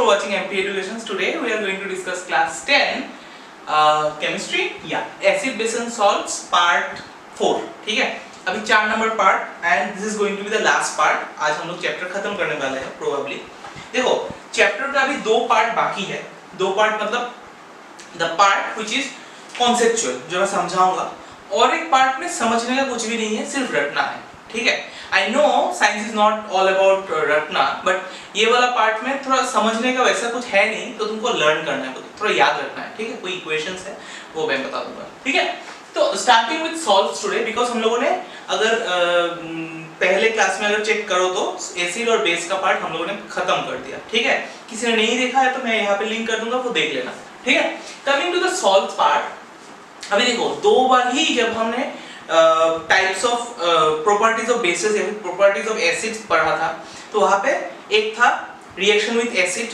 for watching MP Education. Today we are going to discuss class 10 chemistry, acid base and salts part 4. ठीक है, अभी 4 number part and this is going to be the last part. आज हम लोग chapter खत्म करने वाले हैं probably. देखो चैप्टर का अभी 2 पार्ट बाकी है. 2 पार्ट मतलब the part which is conceptual जो मैं समझाऊंगा, और एक पार्ट में समझने का कुछ भी नहीं है, सिर्फ रटना है. ठीक है, I know science is not all about रटना, but ये वाला पार्ट में थोड़ा समझने का वैसा कुछ है नहीं, तो तुमको लर्न करना है, थोड़ा याद रखना है. ठीक है, कोई इक्वेशंस है वो मैं बता दूंगा. ठीक है, तो starting with salts today, because हम लोगों ने अगर पहले क्लास में अगर चेक करो तो एसिड और बेस का पार्ट हम लोगों ने खत्म कर दिया. ठीक है, किसी ने नहीं देखा है तो मैं यहाँ पे लिंक कर दूंगा, वो देख लेना. ठीक है, coming to the salts part, अभी देखो 2 बार ही जब हमने types of properties of bases या प्रॉपर्टीज ऑफ एसिड्स पढ़ा था, तो वहां पे एक था रिएक्शन विद एसिड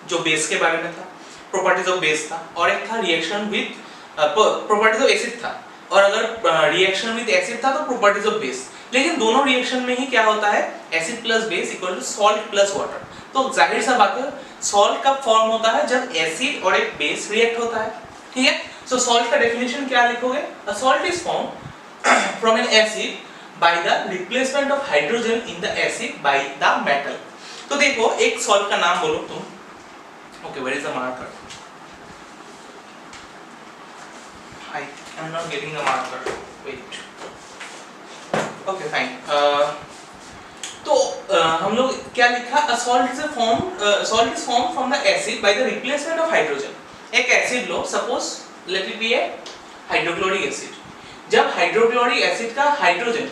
जो बेस के बारे में था, प्रॉपर्टीज ऑफ बेस था, और एक था reaction with properties of acid था, और अगर रिएक्शन विद एसिड था तो प्रॉपर्टीज ऑफ बेस. लेकिन दोनों रिएक्शन में ही क्या होता है, acid plus base equal to salt plus water. तो जाहिर सा बात है सॉल्ट का फॉर्म होता है जब एसिड और एक बेस रिएक्ट होता है. ठीक है, सो सॉल्ट का डेफिनेशन क्या लिखोगे, a salt is formed from an acid by the replacement of hydrogen in the acid by the metal. तो देखो एक सॉल्ट का नाम बोलो तुम. Okay, where is the marker? I am not getting the marker. Wait. Okay, fine. तो हम लोग क्या लिखा, a salt is formed from the acid by the replacement of hydrogen. एक acid low, suppose let it be a hydrochloric acid. जब hydrochloric acid का hydrogen,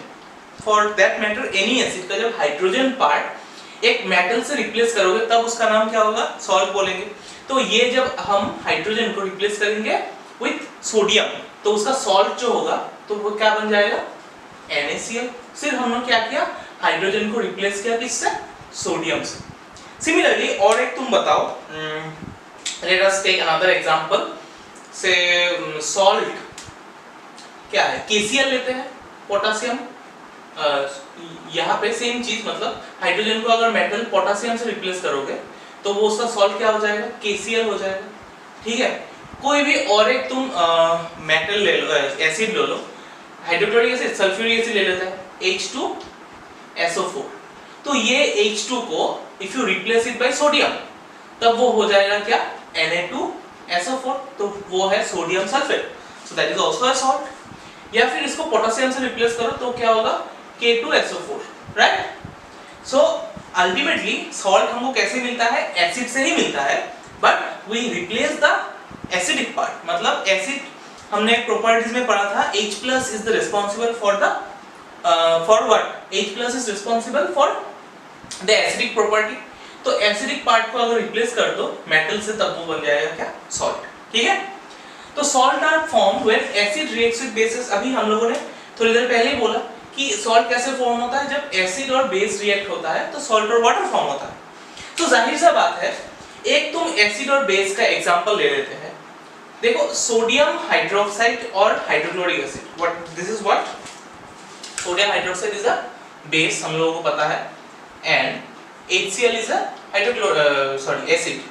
for that matter any acid का जब हाइड्रोजन पार्ट एक metal से replace करोगे तब उसका नाम क्या होगा, सॉल्ट बोलेंगे. तो ये जब हम हाइड्रोजन को रिप्लेस करेंगे विथ सोडियम तो उसका सॉल्ट जो होगा तो वो क्या बन जाएगा, NaCl. सिर्फ हमने क्या किया, हाइड्रोजन को रिप्लेस किया किससे, सोडियम से. सिमिलरली और एक तुम बताओ, let us take another example, say salt क्या है, KCl लेते हैं, पोटेशियम. यहाँ पे सेम चीज, मतलब हाइड्रोजन को अगर मेटल पोटेशियम से रिप्लेस करोगे तो वो उसका सॉल्ट क्या हो जाएगा, KCl हो जाएगा. ठीक है, कोई भी और एक तुम मेटल ले लो, एसिड ले लो, हाइड्रोक्लोरिक एसिड, सल्फ्यूरिक एसिड ले लेते हैं, H2SO4. तो ये H2 को if you replace it by sodium तब वो हो जाएगा क्या, Na2SO4. तो वो है sodium sulphate, so that is also a salt. या फिर इसको पोटेशियम से रिप्लेस करो तो क्या होगा, K2SO4. Right. So ultimately salt हमको कैसे मिलता है, एसिड से ही मिलता है, but we replace the acidic part. मतलब एसिड हमने प्रॉपर्टीज में पढ़ा था, H+ is the responsible for the for what, H+ is responsible for the acidic property. तो एसिडिक पार्ट को अगर रिप्लेस कर दो मेटल से तब वो बन जाएगा क्या, सॉल्ट. ठीक है, तो salt are formed when acid reacts with bases. अभी हम लोगों ने थोड़ी देर पहले ही बोला कि सॉल्ट कैसे फॉर्म होता है, जब एसिड और बेस रिएक्ट होता है तो सॉल्ट और वाटर फॉर्म होता है. तो जाहिर सा बात है, एक तुम एसिड और बेस का एग्जांपल ले लेते हैं. देखो सोडियम हाइड्रोक्साइड और hydrochloric acid, what this is what, sodium hydroxide is a base, हम लोगों को पता है, and HCl is a acid,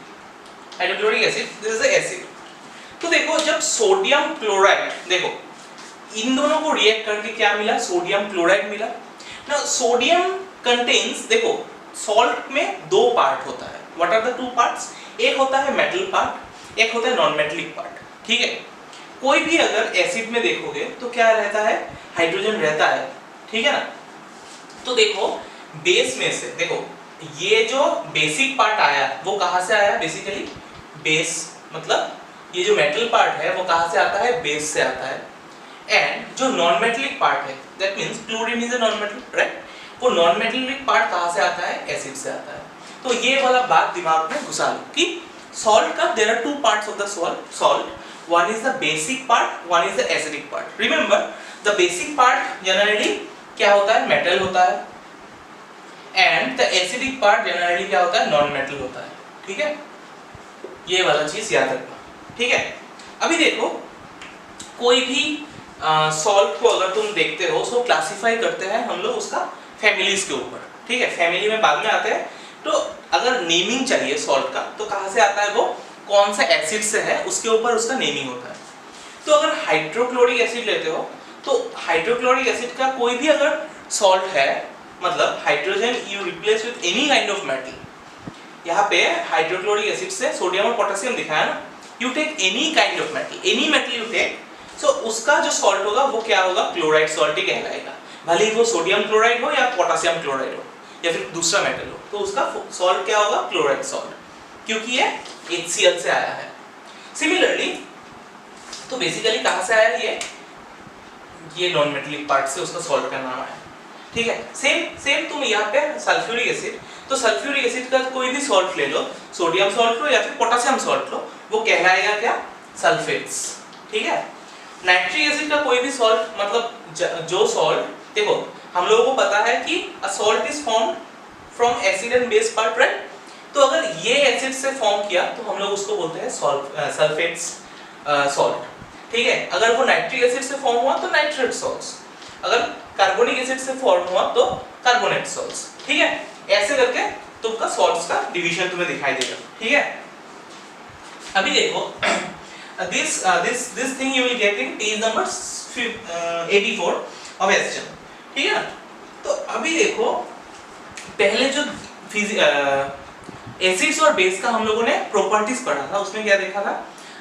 hydrochloric acid, this is a acid. तो देखो जब सोडियम क्लोराइड, देखो इन दोनों को रिएक्ट करके क्या मिला, सोडियम क्लोराइड मिला. ना सोडियम कंटेन्स, देखो सॉल्ट में 2 पार्ट होता है. व्हाट आर द 2 पार्ट्स, एक होता है मेटल पार्ट, एक होता है नॉन मेटलिक पार्ट. ठीक है, कोई भी अगर एसिड में देखोगे तो क्या रहता है, हाइड्रोजन रहता है. ठीक है ना. तो देखो बेस में से, देखो ये जो बेसिक पार्ट आया वो कहां से आया, बेसिकली बेस, मतलब ये जो मेटल पार्ट है वो कहां से आता है, बेस से आता है. एंड जो नॉन मेटलिक पार्ट है, that means chlorine is a non metal, right, वो नॉन मेटलिक पार्ट कहां से आता है, एसिड से आता है. तो ये वाला बात दिमाग में घुसा लो कि सॉल्ट का there are 2 parts of the salt, one is the basic part, one is the acidic part. Remember the basic part generally क्या होता है, मेटल होता है, and the acidic part generally क्या होता है, नॉन मेटल होता है. ठीक है, ये वाला चीज याद रखना. ठीक है, अभी देखो कोई भी सॉल्ट को अगर तुम देखते हो उसको क्लासिफाई करते हैं हम लोग उसका फैमिलीज के ऊपर. ठीक है, फैमिली में बाद में आते हैं. तो अगर नेमिंग चाहिए सॉल्ट का तो कहाँ से आता है वो, कौन सा एसिड से है उसके ऊपर उसका नेमिंग होता है। तो अगर हाइड्रोक्लोरिक एसिड लेते हो तो हाइड्रोक्लोरिक एसिड का कोई भी अगर सॉल्ट है, मतलब hydrogen you replace with any kind of metal, यहाँ पे हाइड्रोक्लोरिक एसिड से सोडियम और पोटेशियम दिखाया ना, you take any kind of metal, any metal you take, so उसका जो सॉल्ट होगा वो क्या होगा, क्लोराइड सॉल्ट ही कहलाएगा। भले ही वो सोडियम क्लोराइड हो या पोटेशियम क्लोराइड हो या फिर दूसरा मेटल हो, तो उसका सॉल्ट क्या होगा, क्लोराइड सॉल्ट, क्योंकि ये HCl से आया है। सिमिलरली तो बेसिकली कहाँ से आया ये नॉन मेटेलिक पार्ट से उसका सॉल्ट का नाम आया, ठीक है। सेम तुम यहाँ पे सल्फ्यूरिक एसिड, तो सल्फ्यूरिक एसिड का कोई भी सॉल्ट ले लो, सोडियम सॉल्ट लो या फिर पोटेशियम सॉल्ट लो, वो कहलाएगा क्या, सल्फेट्स, ठीक है। नाइट्रिक एसिड का कोई भी सॉल्ट, मतलब जो सॉल्ट, देखो हम लोगों को पता है कि a salt is formed from acid and base part, right. तो अगर ये एसिड से फॉर्म किया तो हम लोग उसको बोलते हैं सल्फेट्स सॉल्ट, ठीक है। अगर वो नाइट्रिक एसिड से फॉर्म हुआ तो नाइट्रेट सॉल्ट्स, अगर कार्बोनिक एसिड से फॉर्म हुआ तो कार्बोनेट सॉल्ट्स, ठीक है। ऐसे करके तुमका सॉल्ट्स का डिवीजन तुम्हें दिखाई देगा, ठीक है। अभी देखो this thing you will get in page number 84 of SGM, ठीक है। तो अभी देखो पहले जो एसिड्स और बेस का हम लोगों ने प्रॉपर्टीज पढ़ा था, उसमें क्या देखा था,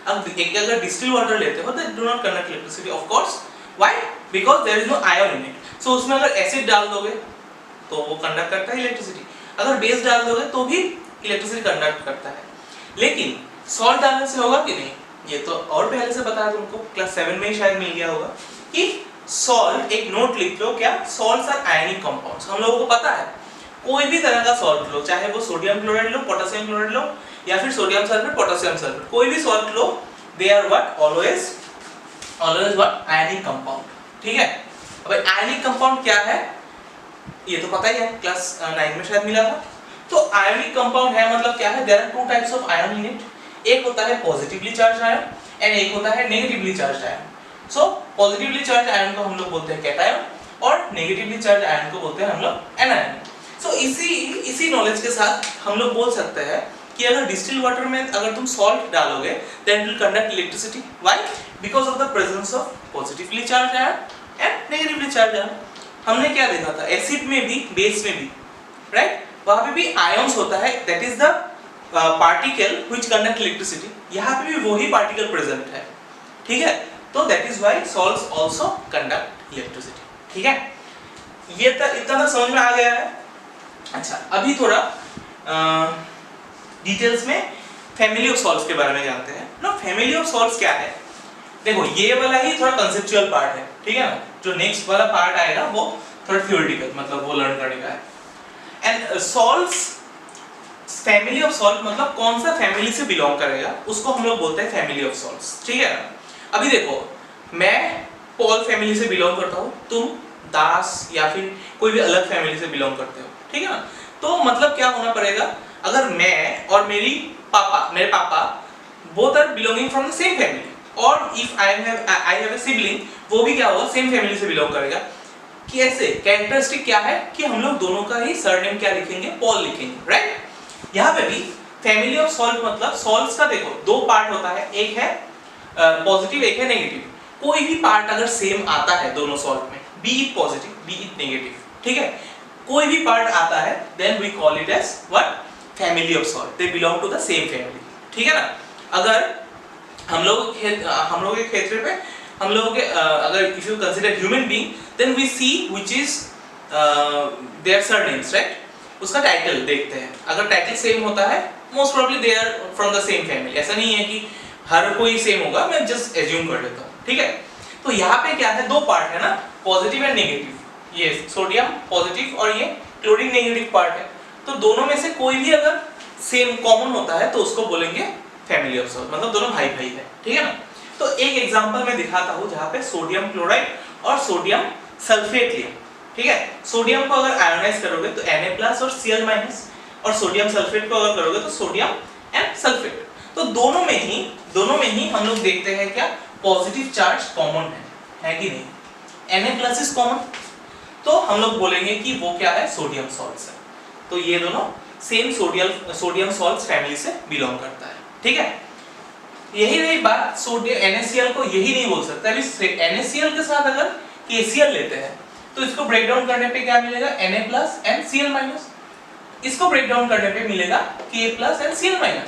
अब एक अगर डिस्टिल वाटर लेते हो तो do not conduct electricity, of course, why, because there is no ion in it. So उसमें अगर एसिड डाल दोगे तो वो कंडक्ट करता है इलेक्ट्रिसिटी, अगर बेस डाल दोगे तो भी इलेक्ट्रिसिटी कंडक्ट करता है। लेकिन सॉल्ट डालने से होगा कि नहीं, ये तो और पहले से बताया तुमको, क्लास 7 में ही शायद मिल गया होगा कि सॉल्ट, एक नोट लिख लो क्या, सॉल्ट्स आर आयनिक कंपाउंड्स। हम लोगों को पता है कोई भी तरह का सॉल्ट लो, चाहे वो सोडियम क्लोराइड लो, पोटेशियम क्लोराइड लो या फिर सोडियम सल्फेट, पोटेशियम सल्फेट, कोई भी सॉल्ट लो, they are what, always what, ionic compound, ठीक है। अब आयनिक कंपाउंड क्या है ये तो पता ही है, क्लास 9 में शायद मिला था। तो आयनिक कंपाउंड है मतलब क्या है, there are two types of ion in it, एक होता है पॉजिटिवली चार्ज आयन एंड एक होता है नेगेटिवली चार्ज आयन। सो पॉजिटिवली चार्ज आयन को हम लोग बोलते हैं कैटायन और नेगेटिवली चार्ज आयन को बोलते हैं हम लोग एनायन। सो इसी नॉलेज के साथ हम लोग बोल सकते हैं कि अगर डिस्टिल वाटर में अगर तुम सॉल्ट डालोगे then it will conduct electricity, why, because of the presence of positively charge ion and negatively charge ion. हमने क्या देखा था, एसिड में भी बेस में भी, राइट, वहां पे भी आयंस होता है, that is the particle which conduct electricity, यहाँ पे भी वही पार्टिकल प्रेजेंट है, ठीक है। तो that is why salts also conduct electricity, ठीक है। ये इतना तो समझ में आ गया है। अच्छा, अभी थोड़ा डिटेल्स में फैमिली ऑफ सॉल्ट्स के बारे में जानते हैं ना। फैमिली ऑफ सॉल्ट्स क्या है, देखो ये वाला ही थोड़ा कंसेप्चुअल पार्ट है, ठीक है ना। जो नेक्स्ट वाला पार्ट आएगा वो थोड़ा थ्योरेटिकल, मतलब वो लर्न करने का है। And salts, family of salt मतलब कौन सा फैमिली से बिलोंग करेगा उसको हम लोग बोलते हैं फैमिली ऑफ सॉल्ट्स, ठीक है ना। अभी देखो मैं पॉल फैमिली से बिलोंग करता हूँ, तुम दास या फिर कोई भी अलग फैमिली से बिलोंग करते हो, ठीक है ना। तो मतलब क्या होना पड़ेगा, अगर मैं और मेरे पापा both are belonging from the same family, और if I have a sibling, वो भी क्या होगा, सेम फैमिली से बिलोंग करेगा। कैसे, कैरेक्टरिस्टिक क्या है कि हम लोग दोनों का ही सरनेम क्या लिखेंगे, पॉल लिखेंगे, राइट। यहाँ पे भी फैमिली ऑफ सॉल्ट मतलब सॉल्ट्स का देखो दो पार्ट होता है, एक है पॉजिटिव एक है नेगेटिव। कोई भी पार्ट अगर सेम आता है दोनों सॉल्ट में, be it positive be it negative, ठीक है, कोई भी पार्ट आता है then we call it as what, family of salt, they belong to the same family, ठीक है ना। अगर हम लोग के क्षेत्र पे हम लोगों के अगर if you consider human being then we see which is their surnames, right, उसका टाइटल देखते हैं। अगर टाइटल सेम होता है most probably they are from the same family. ऐसा नहीं है कि हर कोई सेम होगा, मैं जस्ट एज्यूम कर लेता हूँ, ठीक है। तो यहाँ पे क्या है, दो पार्ट है ना, पॉजिटिव एंड नेगेटिव, ये सोडियम पॉजिटिव और ये क्लोरीन नेगेटिव पार्ट है। तो दोनों में से कोई भी अगर सेम कॉमन होता है तो उसको बोलेंगे फैमिली ऑफ सॉल्ट, मतलब दोनों भाई भाई है, ठीक है ना। तो एक एग्जांपल मैं दिखाता हूँ जहाँ पे सोडियम क्लोराइड और सोडियम सल्फेट लिया, ठीक है। सोडियम को अगर आयोनाइज करोगे तो Na+ और Cl-, और सोडियम सल्फेट को अगर करोगे तो सोडियम एंड सल्फेट। तो दोनों में ही हम लोग देखते हैं क्या, पॉजिटिव चार्ज कॉमन है कि नहीं, Na+ इज कॉमन, तो हम लोग बोलेंगे कि वो क्या है, सोडियम सॉल्ट्स है। तो ये दोनों सेम सोडियम सॉल्ट्स फैमिली से बिलोंग करता है, ठीक है। यही रही बात, सोडियम NaCl को यही नहीं बोल सकता। अभी NaCl के साथ अगर KCl लेते हैं तो इसको ब्रेक डाउन करने पे क्या मिलेगा, Na+ and Cl-। इसको ब्रेक डाउन करने पे मिलेगा K+ and Cl-।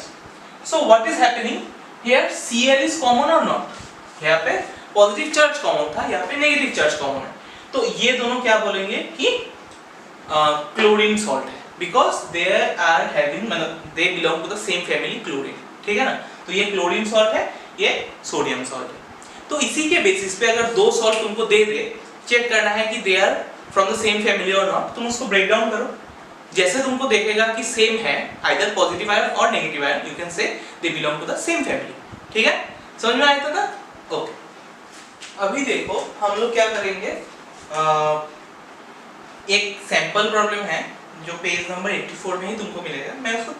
So what is happening here, Cl is common और नॉट। यहाँ पे पॉजिटिव चार्ज कॉमन था, यहाँ पे नेगेटिव चार्ज कॉमन है, तो ये दोनों क्या बोलेंगे कि क्लोरीन सॉल्ट है, बिकॉज दे आर हैविंग, मतलब they belong to the same family chlorine, ठीक है ना। तो ये क्लोरीन सॉल्ट है, ये सोडियम सॉल्ट है। तो इसी के बेसिस पे अगर दो सॉल्ट तुमको दे दे, चेक करना है कि they are from the same family और नॉट, तुम उसको ब्रेक डाउन करो। जैसे तुमको देखेगा कि सेम है, आइदर पॉजिटिव आयन और negative ion, you can say they belong to the same family, ठीक है। समझ में आया था? ओके। अभी देखो हम लोग क्या करेंगे, एक सैंपल प्रॉब्लम है जो पेज नंबर 84 में ही तुमको मिलेगा, मैं उसको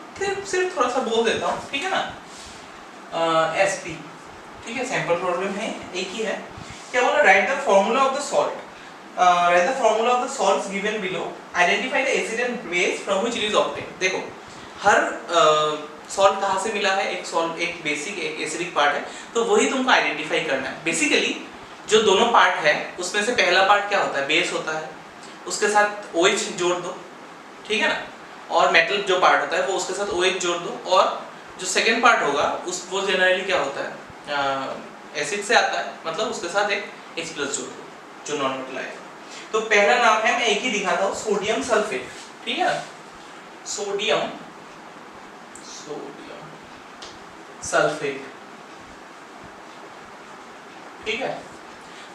सिर्फ थोड़ा सा बोल देता हूँ, ठीक है ना। SP, ठीक है, सैंपल प्रॉब्लम है, एक ही है। क्या बोला, right the formula of the salt, right the formula of the salts given below, identify the acid and base from which it is obtained. देखो हर सॉल्ट कहाँ से मिला है, एक सॉल्ट, एक बेसिक, एक एसिडिक पार्ट है, तो वही तुमको आइडेंटिफाई करना है। बेसिकली जो दोनों पार्ट है उसमें से पहला पार्ट क्या होता है, बेस होता है, उसके साथ OH जोड़ दो, ठीक है ना, और मेटल जो पार्ट होता है वो उसके साथ OH जोड़ दो, और जो सेकेंड पार्ट होगा उस वो जनरली क्या होता है, एसिड से आता है, मतलब उसके साथ एक H+ जोड़ दो जो नॉन मेटल आएगा। तो पहला नाम है, मैं एक ही दिखाता हूँ, सोडियम सल्फेट, ठीक है, सोडियम सल्फेट, ठीक है।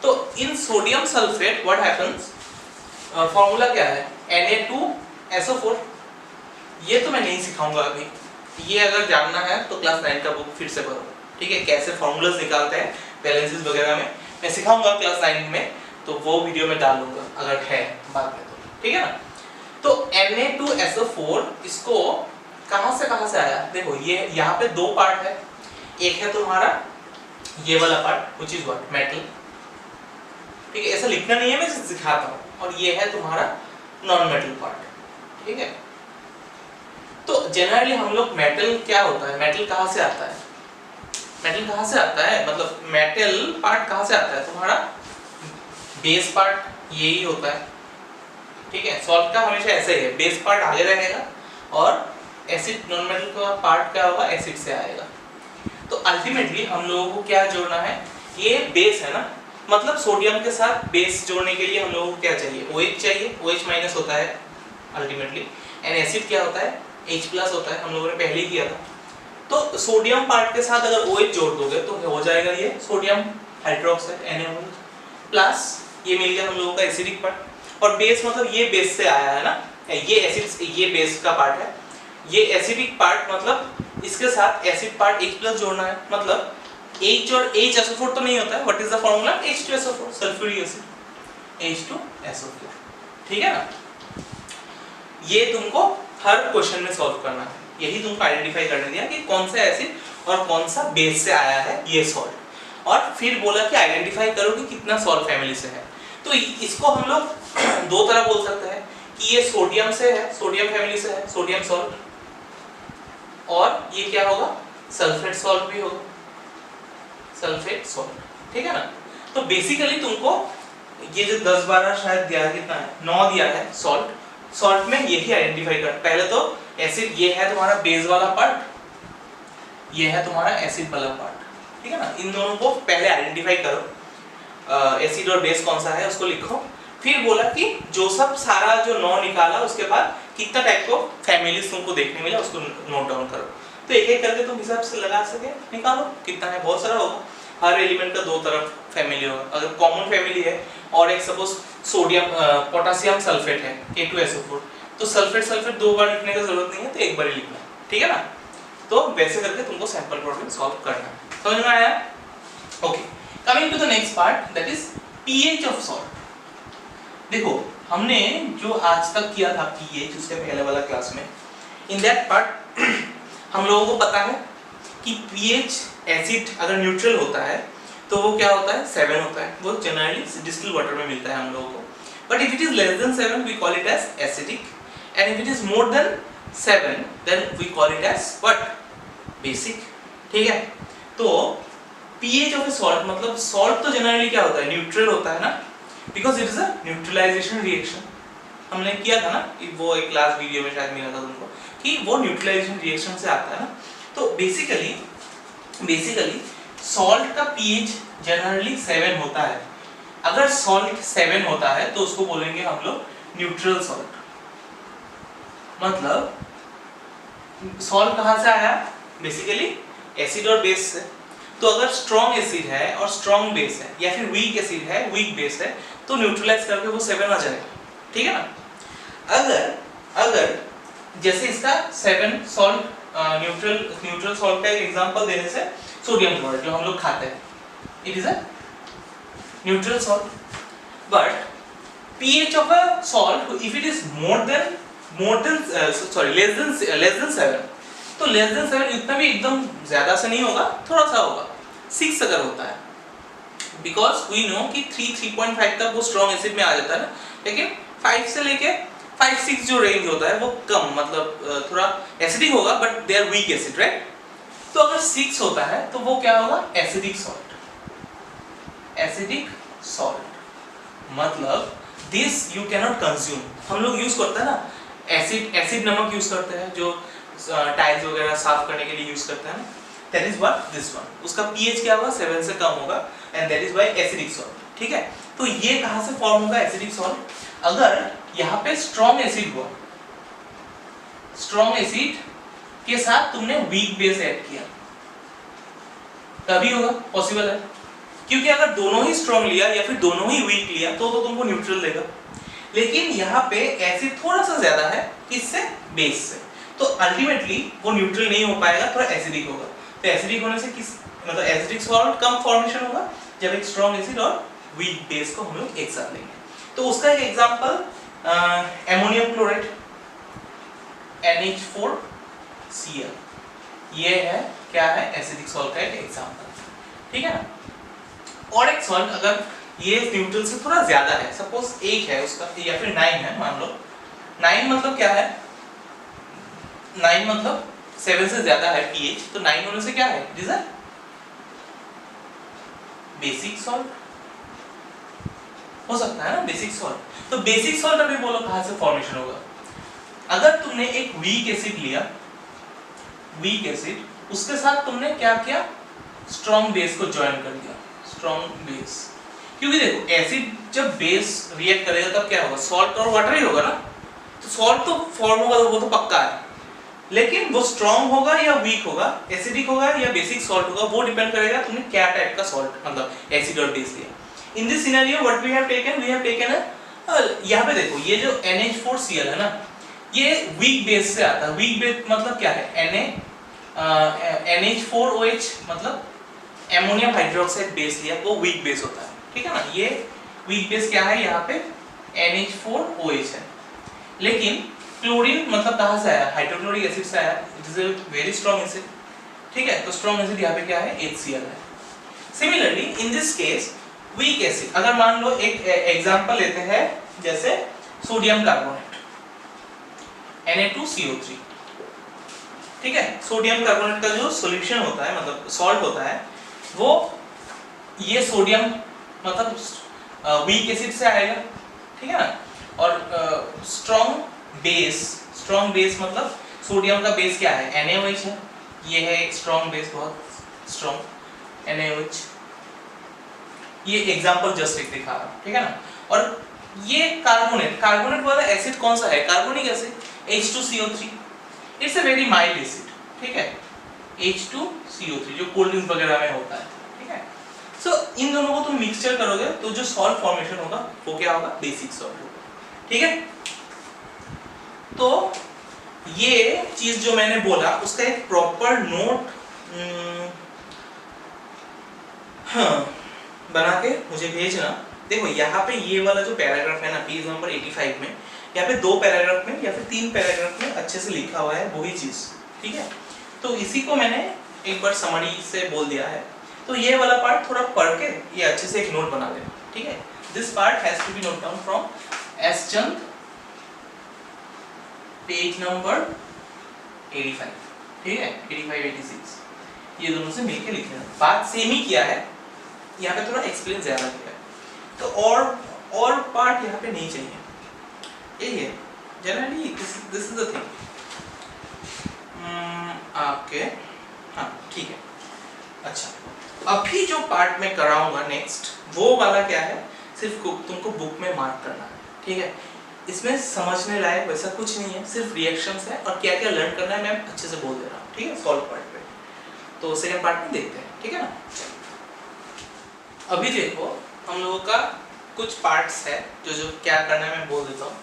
तो इन sodium sulphate what happens, formula क्या है, Na2SO4। ये तो मैं नहीं सिखाऊंगा अभी, ये अगर जानना है तो क्लास 9 का बुक फिर से पढ़ो, ठीक है, कैसे फॉर्मूलाज निकालते हैं बैलेंसेस वगैरह में, मैं सिखाऊंगा क्लास 9 में, तो वो वीडियो में डाल दूंगा अगर है बाद में, तो ठीक है ना। तो Na2SO4 इसको कहां से आया, देखो ये यहाँ पे दो पार्ट है, एक है तुम्हारा ये वाला part which is what, metal, ठीक है, ऐसा लिखना नहीं है, मैं सिखाता हूँ, और ये है तुम्हारा नॉन मेटल पार्ट, ठीक है। तो जनरली हम लोग मेटल क्या होता है, मेटल कहाँ से आता है, मेटल कहाँ से आता है, मतलब मेटल पार्ट कहाँ से आता है, तुम्हारा बेस पार्ट यही होता है, ठीक है। सॉल्ट का हमेशा ऐसा ही है, बेस पार्ट आगे रहेगा और एसिड, नॉन मेटल का पार्ट क्या होगा, एसिड से आएगा। तो अल्टीमेटली हम लोगों को क्या जोड़ना है, ये बेस है ना, मतलब सोडियम के साथ बेस जोड़ने के लिए हम लोगों को क्या चाहिए, OH चाहिए, OH- होता है अल्टीमेटली, एंड एसिड क्या होता है, H+ होता है, हम लोगों ने पहले ही किया था। तो सोडियम पार्ट के साथ अगर OH जोड़ दोगे तो हो जाएगा ये सोडियम हाइड्रोक्साइड Na+ प्लस, ये मिल गया हम लोगों का एसिडिक पार्ट, और बेस मतलब ये बेस से आया है ना, ये एसिड, ये बेस का पार्ट है, ये एसिडिक पार्ट मतलब इसके साथ एसिड पार्ट H+ जोड़ना है, मतलब H और HSO4 तो नहीं होता है, what is the formula, H2SO4, sulphuric acid, H2SO4, ठीक है ना। ये तुमको हर क्वेश्चन में सॉल्व करना है, यही तुमको आइडेंटिफाई करने दिया कि कौन सा एसिड और कौन सा बेस से आया है ये सॉल्ट, और फिर बोला कि आइडेंटिफाई करो कि कितना सॉल्ट फैमिली से है। तो इसको हम लोग दो तरह बोल सकते हैं कि ये सोडियम से है, सोडियम फैमिली से है, सोडियम सॉल्ट, और ये क्या होगा, सल्फेट सॉल्ट भी होगा, सल्फेट सॉल्ट, ठीक है ना। तो बेसिकली तुमको ये जो 10-12 शायद दिया है, कितना है, 9 दिया है सॉल्ट, सॉल्ट में यही आइडेंटिफाई कर, पहले तो एसिड, ये है तुम्हारा बेस वाला पार्ट, ये है तुम्हारा एसिड वाला पार्ट, ठीक है ना। इन दोनों को पहले आइडेंटिफाई करो, एसिड और बेस कौन सा है उसको लिखो, फिर बोला कि जो सब सारा जो 9 निकाला उसके बाद कितना टाइप को फैमिलीज तुमको देखने मिला उसको नोट डाउन करो। तो एक एक करके तुम हिसाब से लगा सके निकालो कितना है, बहुत सारा होगा, हर एलिमेंट का दो तरफ फैमिली होगा, अगर कॉमन फैमिली है और एक सपोज सोडियम पोटेशियम सल्फेट है K2SO4, तो सल्फेट सल्फेट दो बार लिखने का जरूरत नहीं है, तो एक बार ही लिखना, ठीक है ना। तो वैसे करके तुमको सैंपल प्रॉब्लम सॉल्व करना है, समझ में आया? Okay, coming to the next part, that is pH of salt. देखो हमने जो आज तक किया था pH उसके पहले वाला क्लास में, इन दैट पार्ट हम लोगों को पता है कि pH एसिड अगर न्यूट्रल होता है तो वो क्या होता है, 7 होता है, वो जनरली डिस्टिल वाटर में मिलता है हम लोगों को। But if it is less than 7 we call it as acidic, and if it is more than 7 then we call it as what? Basic. ठीक है, तो pH of a salt मतलब salt तो जनरली क्या होता है, न्यूट्रल होता है ना, because it is a neutralization reaction. हमने किया था ना, वो एक लास्ट वीडियो में शायद मिला था तुमको कि वो न्यूट्रलाइजेशन रिएक्शन से आता है ना. तो बेसिकली सॉल्ट का pH जनरली 7 होता है. अगर सॉल्ट 7 होता है तो उसको बोलेंगे हम लोग न्यूट्रल सॉल्ट. मतलब सॉल्ट कहाँ से आया, बेसिकली एसिड और बेस से. तो अगर स्ट्रॉन्ग एसिड है और स्ट्रॉन्ग बेस है, या फिर वीक एसिड है वीक बेस है, तो न्यूट्रलाइज करके वो 7 आ जाएगा. ठीक है ना. अगर जैसे इसका 7 सॉल्ट न्यूट्रल सॉल्ट का एक एग्जांपल देने से सोडियम क्लोराइड जो हम लोग खाते हैं, it is a neutral salt. But pH of a salt if it is less than 7, तो लेस देन 7 इतना भी एकदम ज्यादा से नहीं होगा, थोड़ा सा होगा. 6 अगर होता है, बिकॉज वी नो कि 3.5 तक वो स्ट्रॉन्ग एसिड में आ जाता है ना, लेकिन 5 से लेके 5-6 जो रेंज होता है वो कम, मतलब थोड़ा एसिडिक होगा, but they are weak acid, right. तो अगर 6 होता है तो वो क्या होगा, एसिडिक सॉल्ट. एसिडिक सॉल्ट मतलब this you can not consume. हम लोग यूज करते हैं ना एसिड नमक यूज करते हैं, जो टाइल्स वगैरह साफ करने के लिए यूज करते हैं. That is what this one. उसका pH क्या होगा, 7 से कम होगा, and that is why acidic salt. ठीक है. तो ये कहां से फॉर्म होगा एसिडिक सॉल्ट, अगर यहाँ पे स्ट्रॉन्ग एसिड हुआ, स्ट्रॉन्ग एसिड के साथ तुमने वीक बेस ऐड किया, तभी होगा, पॉसिबल है. क्योंकि अगर दोनों ही स्ट्रॉन्ग लिया या फिर दोनों ही वीक लिया तो तुमको न्यूट्रल देगा. लेकिन यहाँ पे एसिड थोड़ा सा ज्यादा है, किससे, बेस से, तो अल्टीमेटली वो न्यूट्रल नहीं हो पाएगा, थोड़ा एसिडिक होगा. तो एसिडिक होने से किस मतलब एसिडिक सॉल्ट कम फॉर्मेशन होगा जब एक स्ट्रॉन्ग एसिड और वीक बेस को हम लोग एक साथ लेंगे. तो उसका एक एग्जांपल अमोनियम क्लोराइड NH4Cl, ये है क्या है, एसिडिक सॉल्ट का एक एग्जांपल. ठीक है ना. और एक सॉल्ट अगर ये न्यूट्रल से थोड़ा ज्यादा है, सपोज 1 है उसका या फिर 9 है, मान लो 9 मतलब क्या है, 9 मतलब 7 से ज्यादा है pH, तो 9 होने से क्या है, it is a basic salt हो सकता है ना, बेसिक सॉल्ट. तो बेसिक सॉल्ट अभी बोलो कहां से फॉर्मेशन होगा. अगर तुमने एक वीक एसिड लिया, वीक एसिड, उसके साथ तुमने क्या किया, स्ट्रॉन्ग बेस को ज्वाइन कर दिया, स्ट्रॉन्ग बेस. क्योंकि देखो एसिड जब बेस रिएक्ट करेगा तब क्या होगा, सॉल्ट और वाटर ही होगा ना. तो सॉल्ट तो फॉर्म होगा, वो तो पक्का है, लेकिन वो स्ट्रॉन्ग होगा या वीक होगा, एसिडिक होगा या बेसिक सॉल्ट होगा, वो डिपेंड करेगा तुमने क्या टाइप का सॉल्ट मतलब एसिड और बेस लिया. In this scenario what we have taken यहाँ पे देखो ये जो NH4Cl है ना, ये वीक बेस से आता है. वीक बेस मतलब क्या है, NH4OH मतलब अमोनियम हाइड्रोक्साइड बेस लिया, वो वीक बेस होता है. ठीक है ना. ये वीक बेस क्या है, यहाँ पे NH4OH है. लेकिन क्लोरीन मतलब कहाँ से आया, हाइड्रोक्लोरिक एसिड से आया, it is a very strong acid. ठीक है. तो स्ट्रॉन्ग एसिड यहाँ पे क्या है, HCl है. Similarly in this case weak acid, अगर मान लो एक एग्जांपल लेते हैं, जैसे सोडियम कार्बोनेट Na2CO3. ठीक है. सोडियम कार्बोनेट का जो सॉल्यूशन होता है, मतलब सॉल्ट होता है, वो ये सोडियम मतलब वीक एसिड से आएगा. ठीक है ना. और स्ट्रॉन्ग बेस मतलब सोडियम का बेस क्या है, NaOH है. ये है एक स्ट्रॉन्ग बेस, बहुत स्ट्रॉन्ग NaOH. ये एग्जांपल जस्ट एक दिखा रहा हूं. ठीक है ना. और ये कार्बोनेट वाला एसिड कौन सा है, carbonic acid H2CO3. It's a very mild acid. ठीक है. H2CO3 जो कोल्ड ड्रिंक वगैरह में होता है. ठीक है. सो इन दोनों को तुम मिक्सचर करोगे तो जो सॉल्ट फॉर्मेशन होगा वो क्या होगा, बेसिक सॉल्ट होगा. ठीक है. तो ये चीज जो मैंने बोला उसका एक प्रॉपर नोट बना के मुझे भेजना. देखो यहाँ पे ये वाला जो पैराग्राफ है ना, पेज नंबर 85 में, यहाँ पे 2 पैराग्राफ में या फिर 3 पैराग्राफ में अच्छे से लिखा हुआ है वही चीज. ठीक है. तो इसी को मैंने एक बार समरी से बोल दिया है. तो ये वाला पार्ट थोड़ा पढ़ के ये अच्छे से एक नोट बना लेना. ठीक है. This part has to be note down from S Chand, page number 85, ठीक है 85 86 ये दोनों से मिलके लिख लेना। बात सेम ही किया है, यहाँ पे थोड़ा एक्सप्लेन ज्यादा किया है, तो और पार्ट यहाँ पे नहीं चाहिए, यही है generally this is the thing. Okay हाँ ठीक है। अच्छा अभी जो पार्ट मैं कराऊंगा नेक्स्ट वो वाला क्या है, सिर्फ तुमको बुक में मार्क करना है, ठीक है। इसमें समझने लायक वैसा कुछ नहीं है, सिर्फ रिएक्शंस है और क्या क्या लर्न करना है मैं अच्छे से बोल दे रहा हूँ, ठीक है सॉल्व पार्ट पे। तो सेकंड पार्ट में देखते हैं, ठीक है ना। अभी देखो हम लोगों का कुछ पार्ट्स है जो क्या करना है मैं बोल देता हूँ।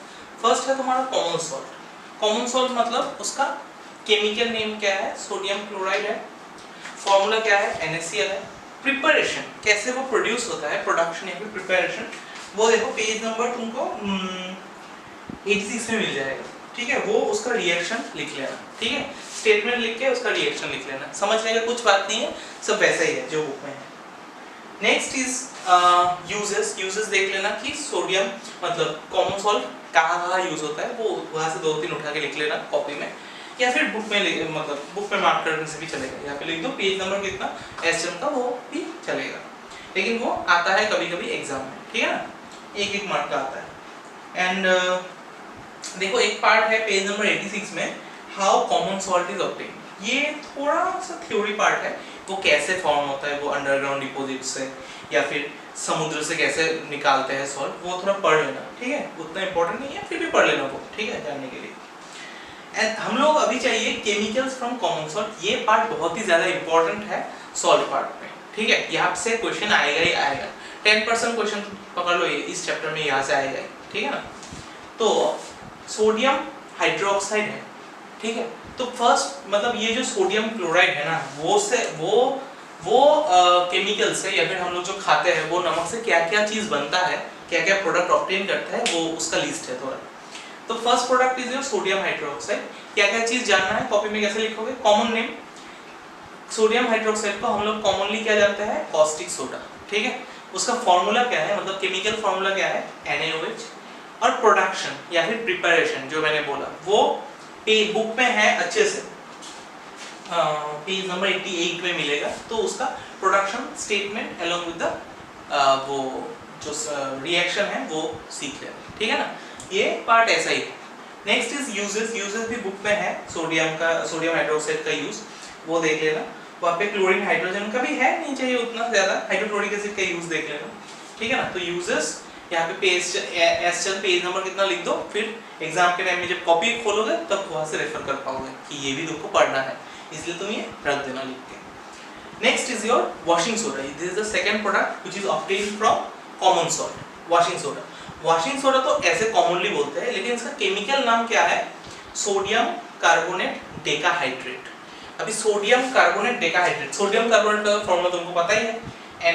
फर्स्ट है तुम्हारा कॉमन सॉल्ट। कॉमन सॉल्ट मतलब उसका केमिकल नेम क्या है, सोडियम क्लोराइड है, फॉर्मूला क्या है NaCl है, प्रिपरेशन कैसे वो प्रोड्यूस होता है, प्रोडक्शन या फिर प्रिपरेशन वो देखो पेज नंबर तुमको 86 में मिल जाएगा, ठीक है। वो उसका रिएक्शन लिख लेना, ठीक है, स्टेटमेंट लिख के उसका रिएक्शन लिख लेना, समझने का कुछ बात नहीं है, सब वैसा ही है जो बुक में है। नेक्स्ट इज यूजेस देख लेना कि सोडियम मतलब कॉमन सॉल्ट कहाँ यूज होता है, वो वहाँ से 2-3 उठा के लिख लेना कॉपी में या फिर बुक में मतलब बुक में मार्क करने से भी चलेगा, या फिर लिख दो पेज नंबर कितना एसएम का वो भी चलेगा, लेकिन वो आता है कभी कभी एग्जाम में, ठीक है ना, 1-1 मार्क का आता है। एंड देखो एक पार्ट है पेज नंबर 86 में how common salt is obtain, ये थोड़ा सा थ्योरी पार्ट है, वो कैसे फॉर्म होता है, वो अंडरग्राउंड डिपॉजिट से या फिर समुद्र से कैसे निकालते हैं सॉल्ट, वो थोड़ा पढ़ लेना, ठीक है, उतना इंपॉर्टेंट नहीं है फिर भी पढ़ लेना वो, ठीक है, जानने के लिए। एंड हम लोग अभी चाहिए केमिकल्स फ्रॉम कॉमन सॉल्ट, ये पार्ट बहुत ही ज्यादा इंपॉर्टेंट है सॉल्ट पार्ट में, ठीक है, यहाँ से क्वेश्चन आएगा ही आएगा, 10% क्वेश्चन पकड़ लो ये इस चैप्टर में यहाँ से आएगा, ठीक है ना। तो सोडियम हाइड्रोक्साइड है, ठीक है, तो फर्स्ट मतलब ये जो सोडियम क्लोराइड है ना वो केमिकल से या फिर हम लोग जो खाते हैं वो नमक से क्या क्या चीज बनता है, क्या क्या प्रोडक्ट ऑब्टेन करता है, वो उसका लिस्ट है थोड़ा। तो first product is your sodium hydroxide, क्या क्या चीज जानना है कॉपी में कैसे लिखोगे, कॉमन नेम सोडियम हाइड्रोक्साइड को हम लोग कॉमनली क्या जानते हैं कॉस्टिक सोडा, ठीक है, उसका फॉर्मूला क्या है मतलब केमिकल फॉर्मूला क्या है NaOH, और प्रोडक्शन या फिर प्रिपरेशन जो मैंने बोला वो बुक में है अच्छे से, पेज नंबर 88 में मिलेगा, तो उसका production statement along with the वो जो रिएक्शन है वो सीख लेना, ठीक है ना, ये पार्ट ऐसा ही है। नेक्स्ट इज यूजेस भी बुक में है, सोडियम हाइड्रोक्साइड का यूज वो देख लेना, वहाँ पे क्लोरीन हाइड्रोजन का भी है, नहीं चाहिए उतना ज्यादा, हाइड्रोक्लोरिक एसिड का यूज देख लेना, ठीक है ना। तो यूजेस यहाँ पे पेज नंबर कितना लिख दो, फिर एग्जाम के टाइम में जब कॉपी खोलोगे तब वहां से रेफर कर पाओगे कि ये भी तुमको पढ़ना है, इसलिए तुम ये रख देना लिख के। Next is your washing soda, this is the second product which is obtained from common salt, washing soda. Washing soda तो ऐसे कॉमनली बोलते हैं, लेकिन इसका केमिकल नाम क्या है, सोडियम कार्बोनेट डेकाहाइड्रेट। अभी sodium carbonate decahydrate, sodium carbonate का फॉर्मूला तुमको पता ही है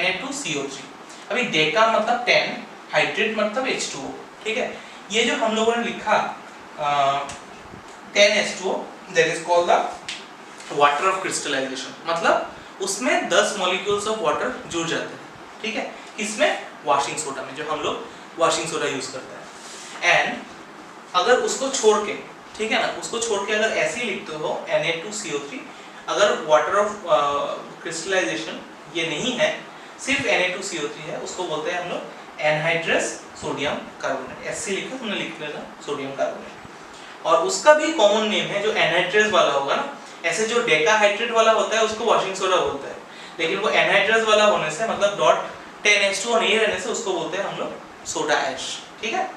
Na2CO3, अभी डेका मतलब 10, हाइड्रेट मतलब H2O, ठीक है। ये जो हम लोगों ने लिखा 10H2O that is called the water of crystallisation, मतलब उसमें 10 मॉलिक्यूल्स ऑफ वाटर जुड़ जाते हैं, ठीक है, इसमें वॉशिंग सोडा में जो हम लोग वॉशिंग सोडा यूज करते हैं। एंड अगर उसको छोड़ के, ठीक है ना, उसको छोड़ के अगर ऐसे ही लिखते हो Na2CO3, अगर वाटर ऑफ क्रिस्टलाइजेशन ये नहीं है, सिर्फ Na2CO3 है, उसको बोलते हैं हम लोग एनहाइड्रस सोडियम कार्बोनेट, ऐसे लिखो तुमने लिख लेना सोडियम कार्बोनेट। और उसका भी कॉमन नेम है जो एनहाइड्रस वाला होगा ना, ऐसे जो डेकाहाइड्रेट वाला होता है उसको वॉशिंग सोडा बोलते हैं, लेकिन वो एनहाइड्रस वाला होने से मतलब डॉट 10H2O नहीं रहने से उसको बोलते हैं हम लोग सोडा ऐश, ठीक है।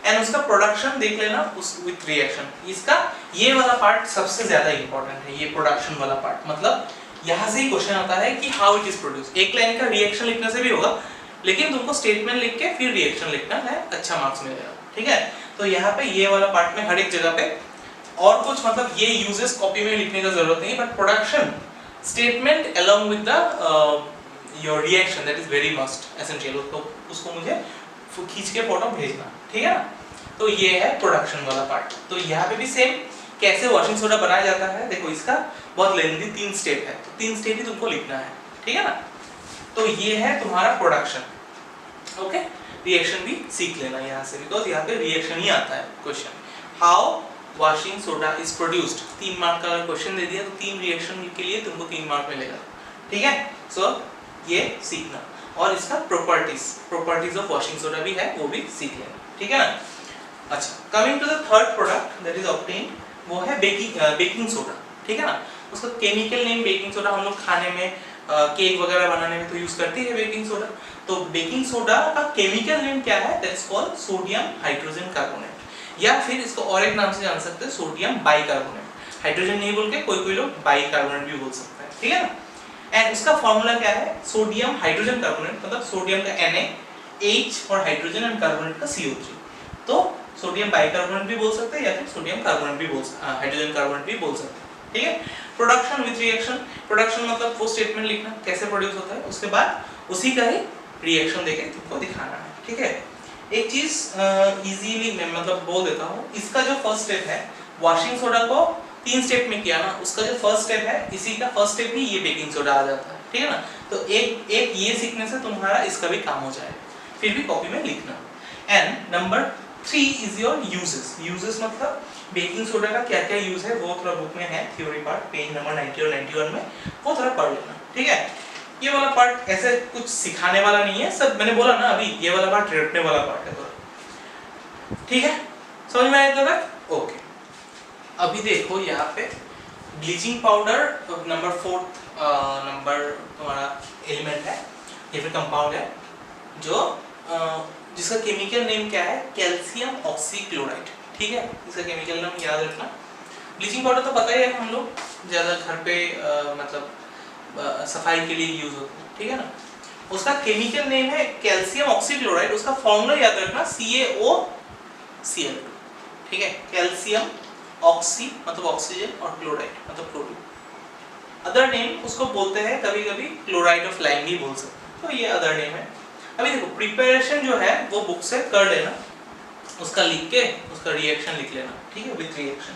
एंड उसका प्रोडक्शन देख लेना उस विथ रिएक्शन, इसका ये वाला पार्ट सबसे ज्यादा इंपॉर्टेंट है, ये प्रोडक्शन वाला पार्ट, मतलब यहाँ से ही क्वेश्चन आता है कि हाउ इट इज प्रोड्यूस। एक लाइन का रिएक्शन लिखने से भी होगा, लेकिन तुमको स्टेटमेंट लिख के फिर रिएक्शन लिखना है, अच्छा मार्क्स मिलेगा, ठीक है। तो यहाँ पे ये वाला पार्ट में हर एक जगह पे और कुछ मतलब ये यूजेस कॉपी में लिखने का जरूरत नहीं, but production statement along with the your reaction that is very must essential, उसको मुझे खींच के फोटो भेजना, ठीक है ना। तो ये है प्रोडक्शन वाला पार्ट। तो यहाँ पे भी सेम कैसे वॉशिंग सोडा बनाया जाता है, देखो इसका बहुत लेंथी 3 स्टेप है, तो 3 स्टेप ही तुमको लिखना है, ठीक है ना। तो ये है तुम्हारा प्रोडक्शन, ओके। रिएक्शन भी सीख लेना यहाँ से, बिकॉज यहाँ पे रिएक्शन ही आता है question, how washing soda is produced. 3 mark का क्वेश्चन दे दिया तो 3 रिएक्शन के लिए तुमको 3 मार्क मिलेगा, ठीक है। सो ये सीखना, और इसका प्रॉपर्टीज ऑफ वॉशिंग सोडा भी है, वो भी सीख लेना, ठीक है ना। अच्छा, coming to the third product that is obtained, वो है बेकिंग सोडा, ठीक है ना। उसका केमिकल नेम बेकिंग सोडा, हम लोग खाने में केक वगैरह बनाने में तो यूज करते हैं बेकिंग सोडा। तो बेकिंग सोडा का केमिकल नेम क्या है, that is called sodium hydrogen carbonate, या फिर इसको और एक नाम से जान सकते हैं सोडियम बाइकार्बोनेट। हाइड्रोजन नहीं बोल के कोई लोग बाइकार्बोनेट भी बोल सकते हैं, ठीक है ना। एंड उसका फॉर्मूला क्या है, सोडियम हाइड्रोजन कार्बोनेट, मतलब सोडियम का Na, H और हाइड्रोजन एंड कार्बोनेट का CO3। तो सोडियम बाइकार्बोनेट भी बोल सकते हैं या फिर सोडियम कार्बोनेट भी हाइड्रोजन कार्बोनेट भी बोल सकते हैं, ठीक है। प्रोडक्शन विद रिएक्शन, प्रोडक्शन मतलब वो स्टेटमेंट लिखना कैसे प्रोड्यूस होता है, उसके बाद उसी का ही रिएक्शन देके तुमको दिखाना है, ठीक है। एक चीज इजीली मैं मतलब बोल देता हूँ, इसका जो फर्स्ट स्टेप है, वॉशिंग सोडा को 3 स्टेप में किया ना, उसका जो फर्स्ट स्टेप है, इसी का फर्स्ट स्टेप ही ये बेकिंग सोडा आ जाता है, ठीक है ना। तो एक ये सीखने से तुम्हारा इसका भी काम हो जाएगा, फिर भी कॉपी में लिखना। And number 3 is your uses मतलब बेकिंग सोडा का क्या क्या यूज है, वो थोड़ा बुक में है, थ्योरी पार्ट पेज नंबर 90 और 91 में, वो थोड़ा पढ़ लेना, ठीक है। ये वाला पार्ट ऐसे कुछ सिखाने वाला नहीं है, सब मैंने बोला ना अभी, ये वाला पार्ट रटने वाला पार्ट है थोड़ा, ठीक है। समझ में आया तक? ओके। अभी देखो यहाँ पे ब्लीचिंग पाउडर नंबर 4 नंबर तुम्हारा एलिमेंट है या फिर कंपाउंड है, जो जिसका केमिकल नेम क्या है, कैल्शियम ऑक्सीक्लोराइड, ठीक है। इसका केमिकल नेम याद रखना। ब्लीचिंग पाउडर तो पता ही है, हम लोग ज़्यादा घर पे मतलब सफाई के लिए यूज होता है, ठीक है ना। उसका केमिकल नेम है कैल्शियम ऑक्सीक्लोराइड, उसका फॉर्मूला याद रखना CaOCl2, ठीक है। कैल्शियम ऑक्सी मतलब ऑक्सीजन और क्लोराइड मतलब क्लोरीन। अदर नेम उसको बोलते हैं कभी कभी क्लोराइड ऑफ लाइम भी बोल सकते हैं, तो ये अदर नेम है। अभी देखो प्रिपरेशन जो है वो बुक से कर लेना, उसका लिख के उसका रिएक्शन लिख लेना, ठीक है, विद रिएक्शन।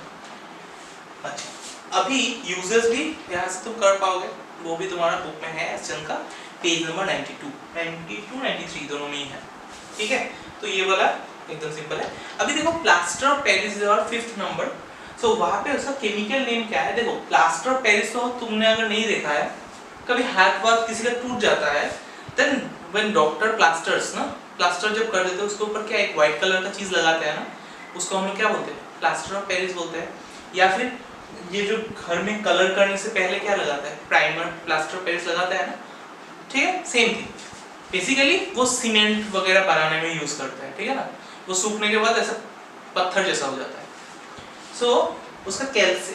अच्छा, अभी यूजेस भी यहाँ से तुम कर पाओगे, वो भी तुम्हारा बुक में है एसचन का, पेज नंबर 92 93 दोनों में ही है, ठीक है। तो ये वाला एकदम सिंपल है। अभी देखो प्लास्टर ऑफ पेरिस और 5th नंबर, सो वहाँ पे उसका केमिकल नेम क्या है। देखो प्लास्टर ऑफ पेरिस तो तुमने अगर नहीं देखा है, कभी हाथ वाथ किसी का टूट जाता है, देन व्हेन डॉक्टर प्लास्टर्स ना, प्लास्टर जब कर देते हैं उसके ऊपर क्या एक व्हाइट कलर का चीज लगाते हैं ना, उसको हम लोग क्या बोलते हैं, प्लास्टर ऑफ पेरिस बोलते हैं। या फिर ये जो घर में कलर करने से पहले क्या लगाता है, प्राइमर, प्लास्टर ऑफ पेरिस लगाता है ना, ठीक है, सेम थिंग। बेसिकली वो सीमेंट वगैरह बनाने में यूज करते हैं, ठीक है ना। वो सूखने के बाद ऐसा पत्थर जैसा हो जाता है। सो उसका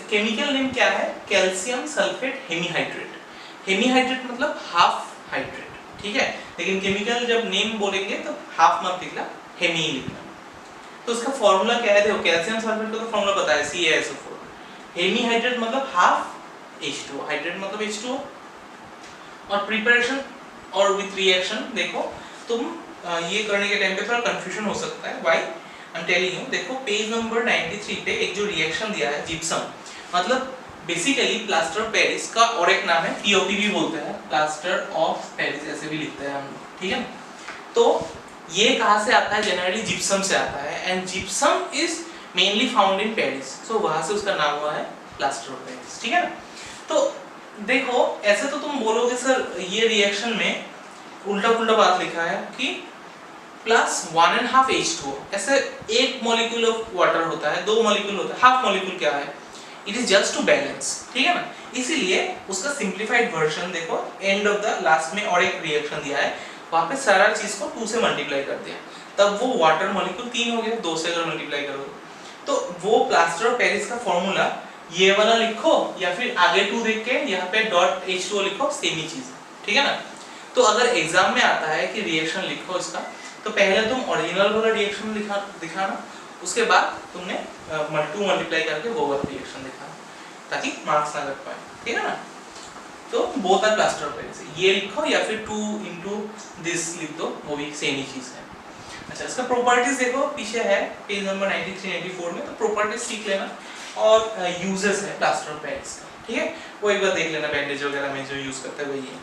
केमिकल नेम क्या है, कैल्शियम सल्फेट हेमीहाइड्रेट। हेमीहाइड्रेट मतलब हाफ हाइड्रेट, ठीक है। लेकिन केमिकल जब नेम बोलेंगे तो हाफ मत लिखना, हेमी लिखना। तो उसका फॉर्मूला क्या है, देखो कैल्शियम सल्फेट का तो फॉर्मूला पता है CaSO4, हेमीहाइड्रेट मतलब हाफ H2O, हाइड्रेट मतलब H2O। और प्रिपरेशन और विथ रिएक्शन देखो तुम ये करने के टाइम पे थोड़ा कंफ्यूजन हो सकता है, why I am telling you. देखो पेज नंबर 93 पे एक जो रिएक्शन दिया है जिप्सम, मतलब बेसिकली प्लास्टर ऑफ पेरिस का और एक नाम है POP भी बोलते हैं, प्लास्टर ऑफ पेरिस ऐसे भी लिखते हैं हम लोग, ठीक है। तो ये कहाँ से आता है, जनरली जिप्सम से आता है, and gypsum is mainly found in Paris, so वहां से उसका नाम हुआ है प्लास्टर ऑफ पेरिस, ठीक है ना। तो देखो ऐसे तो तुम बोलोगे सर ये रिएक्शन में उल्टा पुल्टा बात लिखा है कि प्लस 1.5 H2O, ऐसे एक मॉलिक्यूल ऑफ वाटर होता है, 2 मॉलिक्यूल होता है, हाफ मॉलिक्यूल क्या है, it is just to balance, ठीक है ना। इसीलिए उसका सिंप्लीफाइड वर्जन देखो एंड ऑफ द लास्ट में और एक रिएक्शन दिया है, वहां पे सारा चीज को 2 से मल्टीप्लाई कर दिया, तब वो वाटर मॉलिक्यूल 3 हो गया, 2 से अगर मल्टीप्लाई करोगे तो वो प्लास्टर ऑफ पेरिस का फॉर्मूला ये वाला लिखो या फिर आगे 2 देख के यहाँ पे डॉट H2O लिखो, सेम ही चीज, ठीक है ना। तो अगर एग्जाम में आता है कि रिएक्शन लिखो इसका, तो पहले तुम ओरिजिनल वाला रिएक्शन दिखाना, उसके बाद तुमने 2 मल्टीप्लाई करके वो वाला रिएक्शन दिखाना, ताकि मार्क्स ना लग पाए, ठीक है ना। तो both are plaster of Paris, ये लिखो या फिर 2 into दिस लिख दो, वो भी सेम ही चीज है। अच्छा, इसका प्रॉपर्टीज देखो पीछे है पेज नंबर 93 94 में, तो प्रॉपर्टीज सीख लेना। और यूजेस है प्लास्टर ऑफ पेरिस का, ठीक है, वो एक बार देख लेना, बैंडेज वगैरह में जो यूज करते हैं वही है।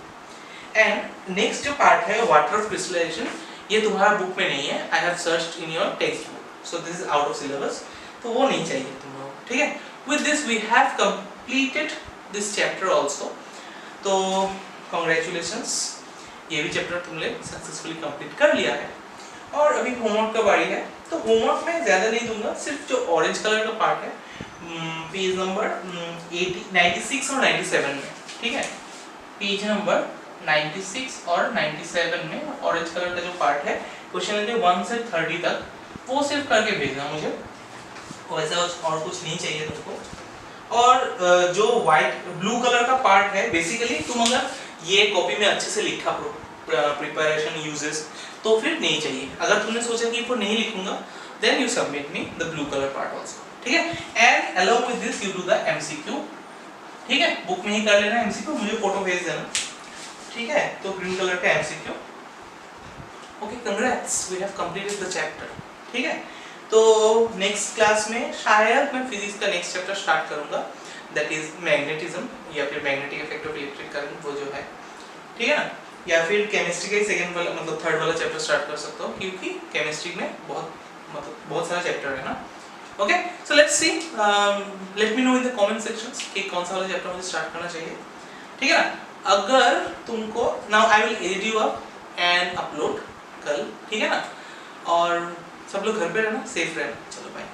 एंड नेक्स्ट जो पार्ट है वाटर ऑफ क्रिस्टलाइजेशन, ये तुम्हारा बुक में नहीं है, I have searched in your textbook, so this is out of syllabus, तो वो नहीं चाहिए तुम लोगों ठीक है। With this we have completed this chapter also. तो कॉन्ग्रेचुलेशंस, ये भी चैप्टर तुमने सक्सेसफुली कंप्लीट कर लिया है। और अभी होमवर्क का बारी है। तो होमवर्क में ज़्यादा नहीं दूंगा, सिर्फ जो ऑरेंज कलर का पार्ट है पेज नंबर 96 और 97 में, ठीक है। पेज नंबर 96 और 97 में ऑरेंज कलर का जो पार्ट है क्वेश्चन नंबर 1 से 30 तक, वो सिर्फ करके भेजना मुझे, वैसा और कुछ नहीं चाहिए तुमको। और जो वाइट ब्लू कलर का पार्ट है, बेसिकली तुम अगर ये कॉपी में अच्छे से लिखा प्रिपरेशन यूजेस तो फिर नहीं चाहिए। अगर तुमने सोचा कि वो नहीं लिखूंगा then you submit me the blue colour part also, ठीक है। And along with this you do the MCQ, ठीक है। बुक में ही कर लेना एमसीक्यू, मुझे फोटो भेज देना, ठीक है। तो ग्रीन कलर का MCQ. Okay, congrats, we have completed the chapter, ठीक है। तो नेक्स्ट क्लास में शायद मैं फिजिक्स का नेक्स्ट चैप्टर स्टार्ट करूंगा, दैट इज मैग्नेटिज्म या फिर magnetic effect of electric current, वो जो है, ठीक है ना। या फिर केमिस्ट्री का सेकंड वाला मतलब थर्ड वाला चैप्टर स्टार्ट कर सकता हूँ, क्योंकि केमिस्ट्री में बहुत सारा चैप्टर है ना। Okay, so let's see, let me know in the comment sections कि कौन सा वाला चैप्टर मुझे स्टार्ट करना चाहिए, ठीक है ना। अगर तुमको now I will edit you up and upload कल, ठीक है ना। और सब लोग घर पे रहना, सेफ रहना, चलो बाय।